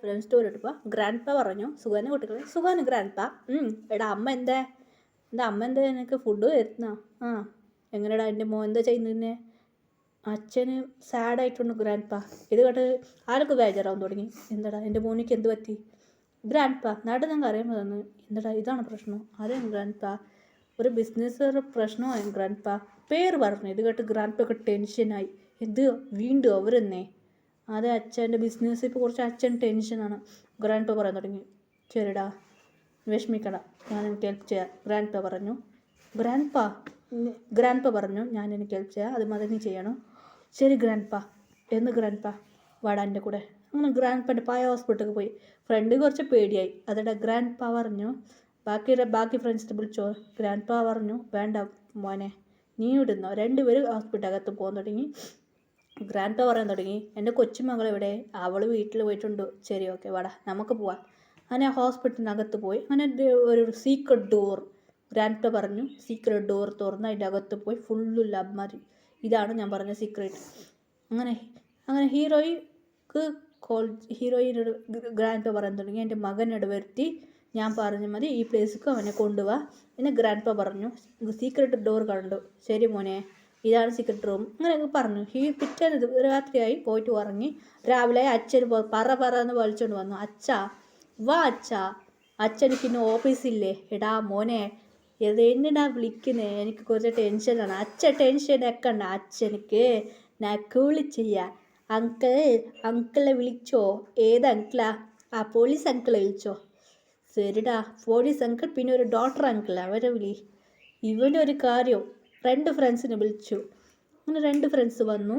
Front store ഇട്ടപ്പോൾ grand പാ പറഞ്ഞു സുഖാന് കുട്ടികളെ സുഖാന് ഗ്രാൻഡ് പാ എടാ അമ്മ അമ്മ എന്താ നിനക്ക് ഫുഡ് വരുന്നോ ആ എങ്ങനെടാ എൻ്റെ മോൻ എന്താ ചെയ്യുന്നതിനെ അച്ഛന് സാഡായിട്ടുണ്ട് ഗ്രാൻഡ് പാ ഇത് കേട്ട് ആൾക്ക് ബേജാറാവാൻ തുടങ്ങി. എന്താടാ എൻ്റെ മോനിക്ക് എന്ത് പറ്റി ഗ്രാൻഡ് പാ നാട്ടിൽ ഞങ്ങൾക്ക് അറിയാൻ തന്നു. എന്താടാ ഇതാണ് പ്രശ്നം അറിയാം ഗ്രാൻഡ് പാ ഒരു ബിസിനസ് പ്രശ്നമായി ഗ്രാൻഡ് പാ പേര് പറഞ്ഞു. ഇത് കേട്ട് ഗ്രാൻഡ് പാക്ക് ടെൻഷനായി. എന്ത് വീണ്ടും അവരെന്നേ അതെ അച്ഛൻ്റെ ബിസിനസ് ഇപ്പോൾ കുറച്ച് അച്ഛൻ ടെൻഷനാണ്. ഗ്രാൻഡ് പാ പറയാൻ തുടങ്ങി. ശരിടാ വിഷമിക്കട ഞാൻ എനിക്ക് ഹെൽപ്പ് ചെയ്യാം ഗ്രാൻഡ് പാ പറഞ്ഞു. ഗ്രാൻഡ് പാ പറഞ്ഞു ഞാൻ എനിക്ക് ഹെൽപ്പ് ചെയ്യാം അത് മതി നീ ചെയ്യണം. ശരി ഗ്രാൻഡ് പാ എന്ന് ഗ്രാൻഡ് പാ വാടാ എൻ്റെ കൂടെ. അങ്ങനെ ഗ്രാൻഡ് പാൻ്റെ പായ ഹോസ്പിറ്റലിൽ പോയി. ഫ്രണ്ട് കുറച്ച് പേടിയായി. അതോടെ ഗ്രാൻഡ് പാ പറഞ്ഞു ബാക്കി ഫ്രണ്ട്സിനെ വിളിച്ചോ. ഗ്രാൻഡ് പാ പറഞ്ഞു വേണ്ട മോനെ നീ ഇടുന്നോ. രണ്ടുപേരും ഹോസ്പിറ്റലകത്ത് പോകാൻ തുടങ്ങി. ഗ്രാൻഡ് പാ പറയാൻ തുടങ്ങി എൻ്റെ കൊച്ചുമകൾ എവിടെ അവൾ വീട്ടിൽ പോയിട്ടുണ്ട്. ശരി ഓക്കെ വാടാ നമുക്ക് പോവാം. അങ്ങനെ ഹോസ്പിറ്റലിനകത്ത് പോയി. അങ്ങനെ ഒരു സീക്രട്ട് ഡോർ ഗ്രാൻഡ് പാ പറഞ്ഞു സീക്രട്ട് ഡോർ തുറന്ന് അതിൻ്റെ അകത്ത് പോയി ഫുള്ള് ലബ്മാരി. ഇതാണ് ഞാൻ പറഞ്ഞ സീക്രട്ട്. അങ്ങനെ ഹീറോയിനോട് ഗ്രാൻഡ് പാ പറയാൻ തുടങ്ങി എൻ്റെ മകനോട് വരുത്തി ഞാൻ പറഞ്ഞു മതി ഈ പ്ലേസിലേക്ക് അവനെ കൊണ്ടുപോവാ. പിന്നെ ഗ്രാൻഡ് പാ പറഞ്ഞു സീക്രട്ട് ഡോർ കണ്ടു. ശരി മോനെ ഇതാണ് സീക്രട്ട് റൂം അങ്ങനെ പറഞ്ഞു. പിറ്റേന്ന് രാത്രിയായി പോയിട്ട് ഉറങ്ങി. രാവിലെ അച്ഛൻ പറന്ന് വലിച്ചോണ്ട് വന്നു. അച്ഛാ വാ അച്ഛാ അച്ഛനിക്ക് ഇന്ന് ഓഫീസില്ലേ. എടാ മോനെ എന്തിനാ വിളിക്കുന്നേ എനിക്ക് കുറച്ച് ടെൻഷനാണ്. ടെൻഷൻ വെക്കണ്ട അച്ഛനിക്ക് ഞാൻ കൂളി ചെയ്യാം. അങ്കിളെ വിളിച്ചോ. ഏത് അങ്കിളാ ആ പോലീസ് അങ്കിളെ വിളിച്ചോ. ശരിടാ പോലീസ് അങ്കിൾ പിന്നെ ഒരു ഡോക്ടർ അങ്കിൾ അവരെ വിളി. ഇവൻ്റെ ഒരു കാര്യം 2 ഫ്രണ്ട്സിനെ വിളിച്ചു. അങ്ങനെ 2 ഫ്രണ്ട്സ് വന്നു.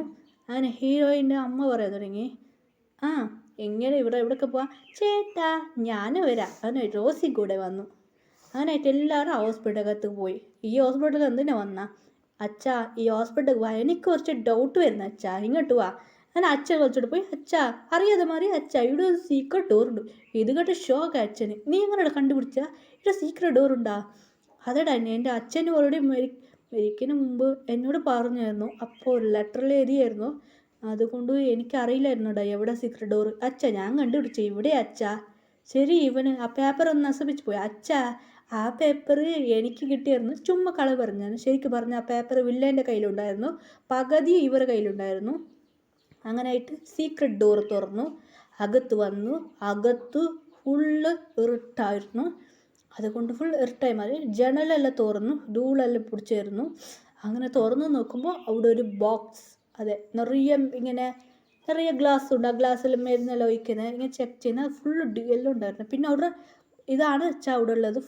അങ്ങനെ ഹീറോയിൻ്റെ അമ്മ പറയാൻ തുടങ്ങി ആ എങ്ങനെ ഇവിടേക്ക് പോവാം ചേട്ടാ ഞാനും വരാം. അങ്ങനെ റോസി കൂടെ വന്നു. അങ്ങനെയായിട്ട് എല്ലാവരും ഹോസ്പിറ്റലകത്ത് പോയി. ഈ ഹോസ്പിറ്റലിൽ എന്തിനാ വന്ന അച്ഛാ ഈ ഹോസ്പിറ്റലിൽ പോവാ എനിക്ക് കുറച്ച് ഡൗട്ട് വരുന്നു അച്ഛാ ഇങ്ങോട്ട് വാ. അങ്ങനെ അച്ഛൻ വിളിച്ചോട്ട് പോയി. അച്ഛാ അറിയാതെ മാറി അച്ഛാ ഇവിടെ ഒരു സീക്രട്ട് ഡോറുണ്ട്. ഇത് കേട്ട് ഷോക്ക് അച്ഛന്. നീ എങ്ങനെ കണ്ടുപിടിച്ചാ ഇവിടെ സീക്രട്ട് ഡോറുണ്ടാ. അതെടാ എൻ്റെ അച്ഛന് ഓൾറെഡി മരിക്കുന്നതിന് മുമ്പ് എന്നോട് പറഞ്ഞായിരുന്നു. അപ്പോൾ ഒരു ലെറ്ററിൽ എഴുതിയായിരുന്നു. അതുകൊണ്ട് എനിക്കറിയില്ലായിരുന്നുടാ എവിടെ സീക്രട്ട് ഡോറ്. അച്ഛാ ഞാൻ കണ്ടുപിടിച്ചു ഇവിടെ അച്ഛാ. ശരി ഇവന് ആ പേപ്പർ ഒന്ന് നശിപ്പിച്ച് പോയി. അച്ഛാ ആ പേപ്പർ എനിക്ക് കിട്ടിയായിരുന്നു. ചുമ്മാ കള പറഞ്ഞാണ്. ശരിക്കും പറഞ്ഞ ആ പേപ്പർ വില്ലേൻ്റെ കയ്യിലുണ്ടായിരുന്നു. പകുതി ഇവരുടെ കയ്യിലുണ്ടായിരുന്നു. അങ്ങനെയായിട്ട് സീക്രട്ട് ഡോർ തുറന്നു. അകത്ത് വന്നു. അകത്ത് ഫുള്ള് ഇരുട്ടായിരുന്നു. അതുകൊണ്ട് ഫുൾ ഇരുട്ടായി മാറി. ജനലെല്ലാം തുറന്നു. ധൂളെല്ലാം പിടിച്ചായിരുന്നു. അങ്ങനെ തുറന്നു നോക്കുമ്പോൾ അവിടെ ഒരു ബോക്സ് അതെ നിറയെ ഗ്ലാസ് ഉണ്ട്. ആ ഗ്ലാസ്സിൽ മരുന്നെല്ലാം ഒഴിക്കുന്നത് ഇങ്ങനെ ചെക്ക് ചെയ്യുന്നത് ഫുള്ള് എല്ലാം ഉണ്ടായിരുന്നു. പിന്നെ അവിടെ ഇതാണ് വെച്ചാൽ അവിടെ ഉള്ളത്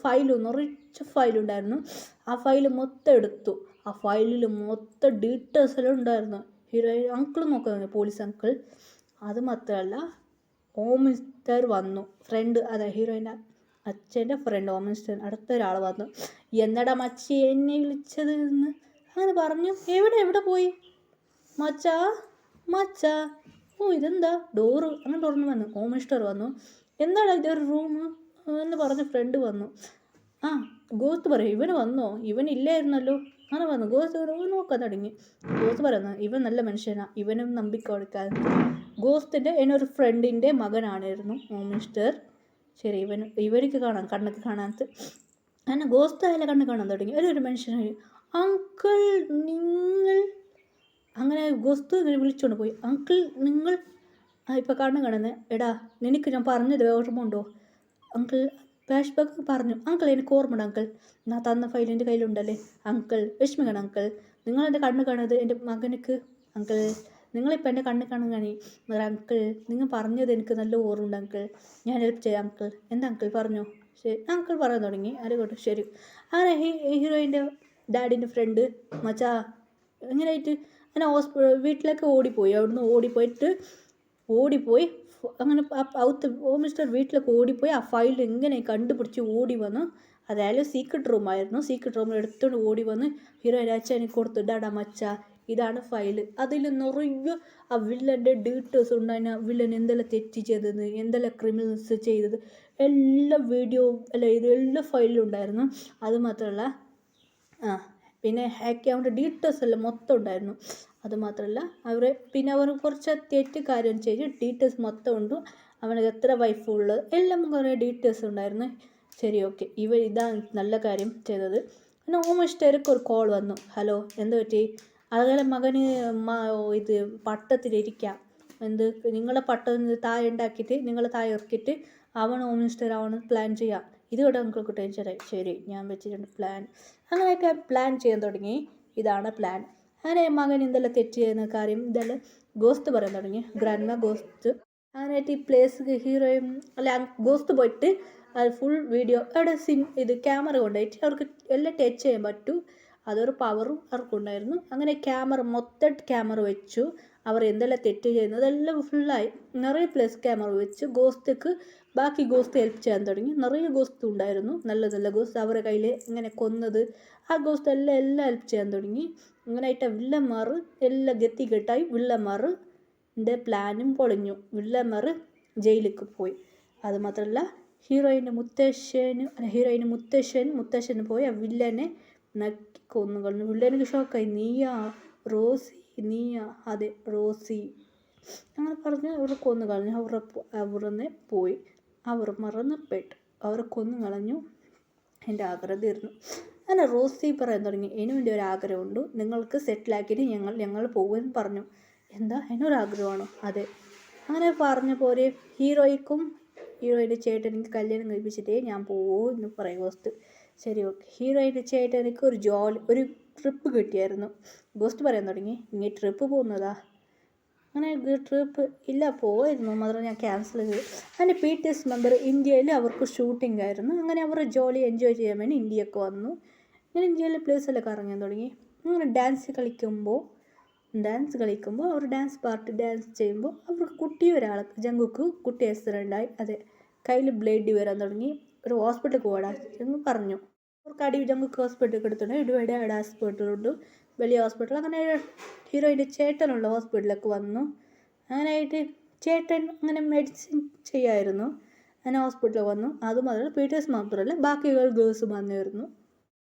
നിറച്ച് ഫയലുണ്ടായിരുന്നു. ആ ഫയൽ മൊത്തം എടുത്തു. ആ ഫയലിൽ മൊത്തം ഡീറ്റെയിൽസ് എല്ലാം ഉണ്ടായിരുന്നു. ഹീറോയിൻ അങ്കിൾ നോക്കുന്നത് പോലീസ് അങ്കിൾ. അത് മാത്രമല്ല ഓമിസ്റ്റർ വന്നു. ഫ്രണ്ട് അതെ ഹീറോയിൻ്റെ അച്ഛൻ്റെ ഫ്രണ്ട് ഓമിസ്റ്റർ അടുത്തൊരാൾ വന്നു. എന്നടാ മച്ചി എന്നെ വിളിച്ചത് എന്ന് അങ്ങനെ പറഞ്ഞു. എവിടെ പോയി മച്ചാ ഓ ഇതെന്താ ഡോറ് അങ്ങനെ തുറന്നു വന്നു. ഓമിസ്റ്റർ വന്നു. എന്താണ് ഇതൊരു റൂം എന്ന് പറഞ്ഞ് ഫ്രണ്ട് വന്നു. ആ ഗോസ്റ്റ് പറയും ഇവന് വന്നോ ഇവനില്ലായിരുന്നല്ലോ. അങ്ങനെ വന്നു. ഗോസ്റ്റ് നോക്കാൻ തുടങ്ങി. ഗോസ്റ്റ് പറയുന്നു ഇവൻ നല്ല മനുഷ്യനാ ഇവനും നമ്പിക്കൊടുക്കാൻ. ഗോസ്റ്റിൻ്റെ എന്നൊരു ഫ്രണ്ടിൻ്റെ മകനാണായിരുന്നു ഓമിസ്റ്റർ. ശരി ഇവർക്ക് കാണാം കണ്ണൊക്കെ കാണാത്ത. അങ്ങനെ ഗോസ്റ്റ് ആയാലും കണ്ണ് കാണാൻ തുടങ്ങി. ഒരു മനുഷ്യനായി അങ്കിൾ നിങ്ങൾ അങ്ങനെ ഗോസ്റ്റ് ഇങ്ങനെ വിളിച്ചുകൊണ്ട് പോയി. അങ്കിൾ നിങ്ങൾ ഇപ്പം കണ്ണ് കാണുന്നത് എടാ നിനക്ക് ഞാൻ പറഞ്ഞത് ഓർമ്മയുണ്ടോ. അങ്കിൾ ഫ്ലാഷ് ബാക്ക് പറഞ്ഞു. അങ്കിൾ എനിക്ക് ഓർമ്മയുണ്ട് അങ്കിൾ ഞാൻ തന്ന ഫയൽ എൻ്റെ കയ്യിലുണ്ടല്ലേ. അങ്കിൾ വിഷമിക്കണം അങ്കിൾ നിങ്ങളെൻ്റെ കണ്ണ് കാണുന്നത് എൻ്റെ മകനക്ക്. അങ്കിൾ നിങ്ങളിപ്പോൾ എൻ്റെ കണ്ണ് കാണാൻ കാണി. അങ്കിൾ നിങ്ങൾ പറഞ്ഞത് എനിക്ക് നല്ല ഓർമ്മയുണ്ട് അങ്കിൾ ഞാൻ ഹെൽപ്പ് ചെയ്യാം അങ്കിൾ. എന്താ അങ്കിൾ പറഞ്ഞു. ശരി അങ്കിൾ പറയാൻ തുടങ്ങി. ആരെക്കോട്ടെ ശരി. അങ്ങനെ ഹീറോയിൻ്റെ ഡാഡിൻ്റെ ഫ്രണ്ട് മച്ചാ എങ്ങനെയായിട്ട് അങ്ങനെ വീട്ടിലേക്ക് ഓടിപ്പോയി. അവിടുന്ന് ഓടിപ്പോയി അങ്ങനെ മിസ്റ്റർ വീട്ടിലേക്ക് ഓടിപ്പോയി. ആ ഫയൽ എങ്ങനെ കണ്ടുപിടിച്ച് ഓടി വന്നു. അതായത് സീക്രട്ട് റൂമായിരുന്നു. സീക്രട്ട് റൂമിൽ എടുത്തുകൊണ്ട് ഓടി വന്ന് ഹീറോയിൻ്റെ അച്ഛനെ കൊടുത്തു. ഡാഡാ മച്ച ഇതാണ് ഫയൽ. അതിൽ നിറയെ ആ വില്ലൻ്റെ ഡീറ്റെയിൽസ് ഉണ്ടായിരുന്നു. വില്ലൻ എന്തെല്ലാം തെറ്റ് ചെയ്തത് എന്തെല്ലാം ക്രിമിനൽസ് ചെയ്തത് എല്ലാം വീഡിയോ അല്ല ഇതെല്ലാം ഫയലിലുണ്ടായിരുന്നു. അതുമാത്രമല്ല പിന്നെ ഹാക്ക് ചെയ്യാൻ ഡീറ്റെയിൽസ് എല്ലാം മൊത്തം ഉണ്ടായിരുന്നു. അതുമാത്രമല്ല അവർ കുറച്ച് തെറ്റ് കാര്യം ചെയ്ത് ഡീറ്റെയിൽസ് മൊത്തം ഉണ്ട്. അവന് എത്ര വൈഫുള്ളു എല്ലാം കുറേ ഡീറ്റെയിൽസ് ഉണ്ടായിരുന്നു. ശരി ഓക്കെ, ഇതാണ് നല്ല കാര്യം ചെയ്തത്. പിന്നെ ഓമസ്റ്റർക്ക് ഒരു കോൾ വന്നു. ഹലോ, എന്ത് പറ്റി? അതുപോലെ മകന് ഇത് പട്ടത്തിലിരിക്കാം, എന്ത് നിങ്ങളെ പട്ടം താഴെ ഉണ്ടാക്കിയിട്ട് നിങ്ങളെ താഴെ ഇറക്കിയിട്ട് അവൻ ഹോം മിനിസ്റ്റർ ആവണം പ്ലാൻ ചെയ്യാം. ഇതുകൊണ്ട് നിങ്ങൾക്ക് ടെൻഷനായി. ശരി, ഞാൻ വെച്ചിട്ടുണ്ട് പ്ലാൻ. അങ്ങനെയൊക്കെ പ്ലാൻ ചെയ്യാൻ തുടങ്ങി. ഇതാണ് പ്ലാൻ. അങ്ങനെ മകൻ എന്തെല്ലാം തെറ്റ് ചെയ്യുന്ന കാര്യം ഇതെല്ലാം ഗോസ്റ്റ് പറയാൻ തുടങ്ങി. Grandma ghost. അങ്ങനെയായിട്ട് ഈ പ്ലേസ് ഹീറോയും അല്ല ഗോസ്റ്റ് പോയിട്ട് അത് ഫുൾ വീഡിയോ അവിടെ ഇത് ക്യാമറ കൊണ്ടുപോയിട്ട് അവർക്ക് എല്ലാം ടച്ച് ചെയ്യാൻ പറ്റൂ. അതൊരു പവറും അവർക്കുണ്ടായിരുന്നു. അങ്ങനെ മൊത്തം ക്യാമറ വെച്ചു. അവർ എന്തെല്ലാം തെറ്റ് ചെയ്യുന്നത് എല്ലാം ഫുള്ളായി നിറയെ പ്ലേസ് ക്യാമറ വെച്ച് ഗോസ്റ്റക്ക് ബാക്കി ഗോസ്റ്റ് ഹെൽപ്പ് ചെയ്യാൻ തുടങ്ങി. നിറയെ ഗോസ്റ്റ് ഉണ്ടായിരുന്നു, നല്ല നല്ല ഗോസ്റ്റ്. അവരുടെ കയ്യിൽ ഇങ്ങനെ കൊന്നത് ആ ഗോസ്റ്റ് എല്ലാം ഹെൽപ്പ് ചെയ്യാൻ തുടങ്ങി. അങ്ങനെയായിട്ട് വില്ലന്മാർ എല്ലാം ഗത്തികെട്ടായി. വില്ലന്മാരുടെ പ്ലാനും പൊളിഞ്ഞു. വില്ലന്മാർ ജയിലിലേക്ക് പോയി. അതുമാത്രമല്ല ഹീറോയിൻ്റെ മുത്തശ്ശന് പോയി ആ വില്ലനെ നക്കി കൊന്നു കളഞ്ഞു. വില്ലനക്ക് ഷോക്കായി. നീയാ റോസി, നീയാ? അതെ, റോസി. അങ്ങനെ പറഞ്ഞ് അവർ കൊന്നു കളഞ്ഞു. അവരന്നെ പോയി. അവർ മറന്നപ്പെട്ടു. അവരെ കൊന്നു കളഞ്ഞു. എൻ്റെ ആഗ്രഹം തീർന്നു. അങ്ങനെ റോസി പറയാൻ തുടങ്ങി, എൻ്റെ ഒരു ആഗ്രഹമുണ്ട്, നിങ്ങൾക്ക് സെറ്റിലാക്കിയിട്ട് ഞങ്ങൾ പോകുമെന്ന് പറഞ്ഞു. എന്താ, എന്നൊരാഗ്രഹമാണോ? അതെ. അങ്ങനെ പറഞ്ഞ പോലെ ഹീറോയിൻ്റെ ചേട്ടനിക്ക് കല്യാണം കഴിപ്പിച്ചിട്ടേ ഞാൻ പോവൂ എന്ന് പറയും ഗോസ്റ്റ്. ശരി ഓക്കെ. ഹീറോയിൻ്റെ ചേട്ടനിക്ക് ഒരു ട്രിപ്പ് കിട്ടിയായിരുന്നു. ഗോസ്റ്റ് പറയാൻ തുടങ്ങി, ഇങ്ങനെ ട്രിപ്പ് പോകുന്നതാ? അങ്ങനെ ട്രിപ്പ് ഇല്ല, പോയിരുന്നു, മാത്രം ഞാൻ ക്യാൻസൽ ചെയ്തു. അങ്ങനെ BTS മെമ്പർ ഇന്ത്യയിൽ അവർക്ക് ഷൂട്ടിംഗ് ആയിരുന്നു. അങ്ങനെ അവർ ജോലി എൻജോയ് ചെയ്യാൻ വേണ്ടി ഇന്ത്യക്ക് വന്നു. ഇങ്ങനെ ഇന്ത്യയിലെ പ്ലേസെല്ലാം കറങ്ങാൻ തുടങ്ങി. അങ്ങനെ ഡാൻസ് കളിക്കുമ്പോൾ അവർ ഡാൻസ് ചെയ്യുമ്പോൾ അവർക്ക് ജങ്കുക്ക് കുട്ടി ആക്സിഡൻ്റ് ആയി. അതെ, കയ്യിൽ ബ്ലേഡ് വരാൻ തുടങ്ങി. ഒരു ഹോസ്പിറ്റലിൽ പോകാൻ എന്ന് പറഞ്ഞു. അവർക്ക് ജങ്കുക്ക് ഹോസ്പിറ്റലിൽ എടുത്തുണ്ട്. ഇവിടെ ഹോസ്പിറ്റലുണ്ട്, വലിയ ഹോസ്പിറ്റൽ. അങ്ങനെ ഹീറോയിൻ്റെ ചേട്ടനുള്ള ഹോസ്പിറ്റലിലേക്ക് വന്നു. അങ്ങനെയായിട്ട് ചേട്ടൻ അങ്ങനെ മെഡിസിൻ ചെയ്യായിരുന്നു. അങ്ങനെ ഹോസ്പിറ്റലിൽ വന്നു. അതുമാത്രമല്ല BTS മാത്രമല്ല ബാക്കി ഗേൾസും വന്നിരുന്നു.